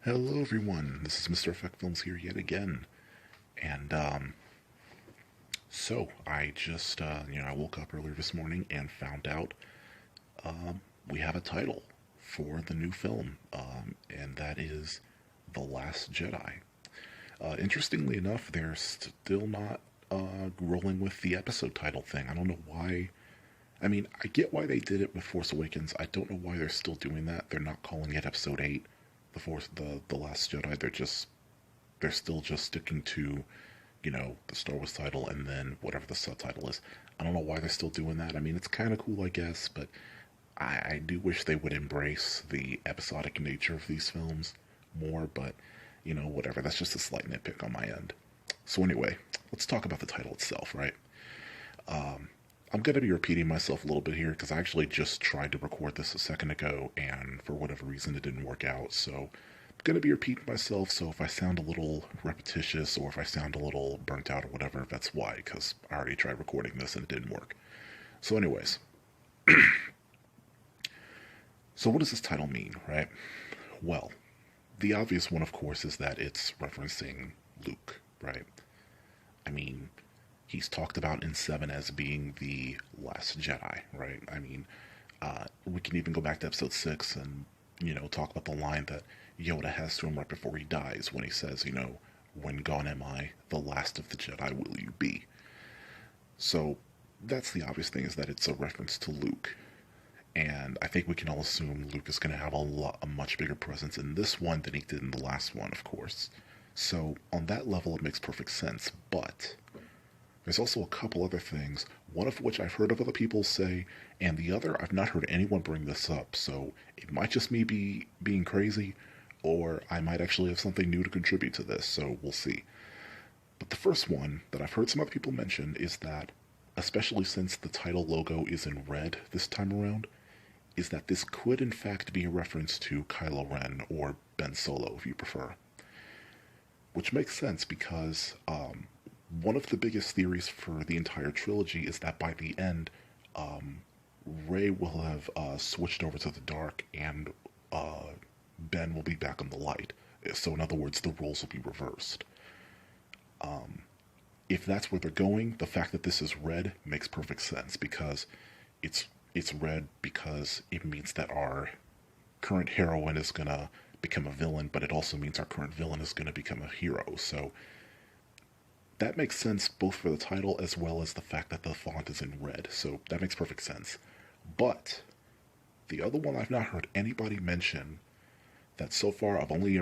Hello, everyone. This is Mr. Effect Films here yet again. And, so I just, I woke up earlier this morning and found out we have a title for the new film, and that is The Last Jedi. Interestingly enough, they're still not rolling with the episode title thing. I don't know why. I mean, I get why they did it with Force Awakens. I don't know why they're still doing that. They're not calling it Episode 8, the Last Jedi. They're still just sticking to, the Star Wars title and then whatever the subtitle is. I don't know why they're still doing that. I mean, it's kind of cool, I guess, but I do wish they would embrace the episodic nature of these films more, but, whatever. That's just a slight nitpick on my end. So, anyway, let's talk about the title itself, right? I'm going to be repeating myself a little bit here because I actually just tried to record this a second ago and for whatever reason it didn't work out. So I'm going to be repeating myself. So if I sound a little repetitious or if I sound a little burnt out or whatever, that's why, because I already tried recording this and it didn't work. So, anyways, so what does this title mean, right? Well, the obvious one, of course, is that it's referencing Luke, right? I mean, he's talked about in Seven as being the last Jedi, right? I mean, we can even go back to Episode 6 and talk about the line that Yoda has to him right before he dies when he says, "When gone am I, the last of the Jedi will you be?" So that's the obvious thing, is that it's a reference to Luke. And I think we can all assume Luke is going to have a much bigger presence in this one than he did in the last one, of course. So on that level, it makes perfect sense. But there's also a couple other things, one of which I've heard of other people say, and the other I've not heard anyone bring this up, so it might just me be being crazy, or I might actually have something new to contribute to this, so we'll see. But the first one that I've heard some other people mention is that, especially since the title logo is in red this time around, is that this could in fact be a reference to Kylo Ren, or Ben Solo if you prefer. Which makes sense because one of the biggest theories for the entire trilogy is that by the end, Rey will have switched over to the dark and Ben will be back on the light. So, in other words, the roles will be reversed. If that's where they're going, the fact that this is red makes perfect sense because it's it's red because it means that our current heroine is gonna become a villain, but it also means our current villain is gonna become a hero. So that makes sense both for the title as well as the fact that the font is in red. So that makes perfect sense. But the other one I've not heard anybody mention, that so far I've only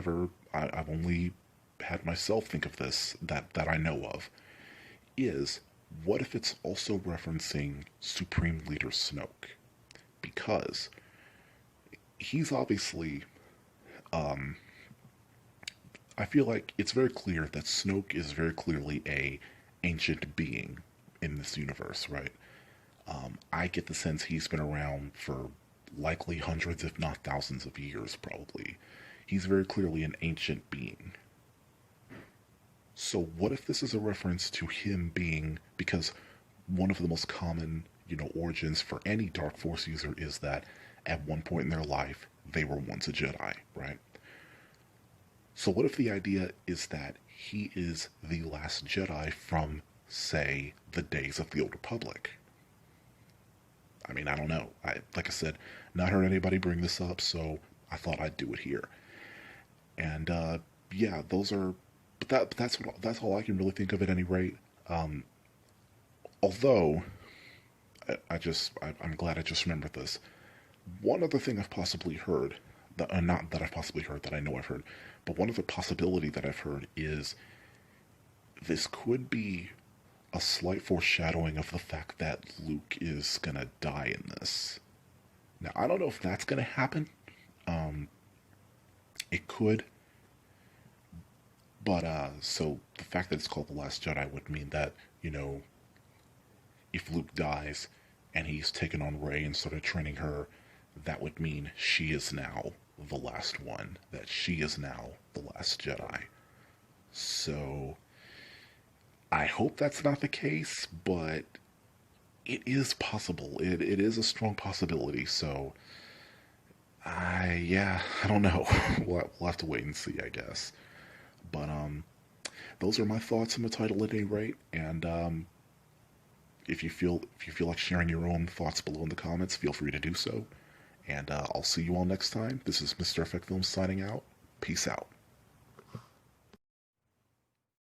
had myself think of this, that I know of, is what if it's also referencing Supreme Leader Snoke? Because he's obviously, I feel like it's very clear that Snoke is very clearly a ancient being in this universe, right? I get the sense he's been around for likely hundreds, if not thousands of years, probably. He's very clearly an ancient being. So what if this is a reference to him being, because one of the most common, origins for any Dark Force user is that at one point in their life, they were once a Jedi, right? So what if the idea is that he is the last Jedi from, say, the days of the Old Republic? I mean, I don't know. Like I said, not heard anybody bring this up, so I thought I'd do it here. And yeah, those are. But that's all I can really think of at any rate. Um, Although I'm glad I just remembered this. One other thing I've possibly heard, that not that I've possibly heard, that I know I've heard, but one other possibility that I've heard is this could be a slight foreshadowing of the fact that Luke is gonna die in this. Now I don't know if that's gonna happen. Um, it could, but so the fact that it's called The Last Jedi would mean that if Luke dies and he's taken on Rey and started training her, that would mean she is now the last one, that she is now the last Jedi. So I hope that's not the case, but it is possible. It is a strong possibility. So Yeah, I don't know. We'll have to wait and see, I guess. But those are my thoughts on the title at any rate. And if you feel like sharing your own thoughts below in the comments, feel free to do so. And I'll see you all next time. This is Mr. Effect Films signing out. Peace out.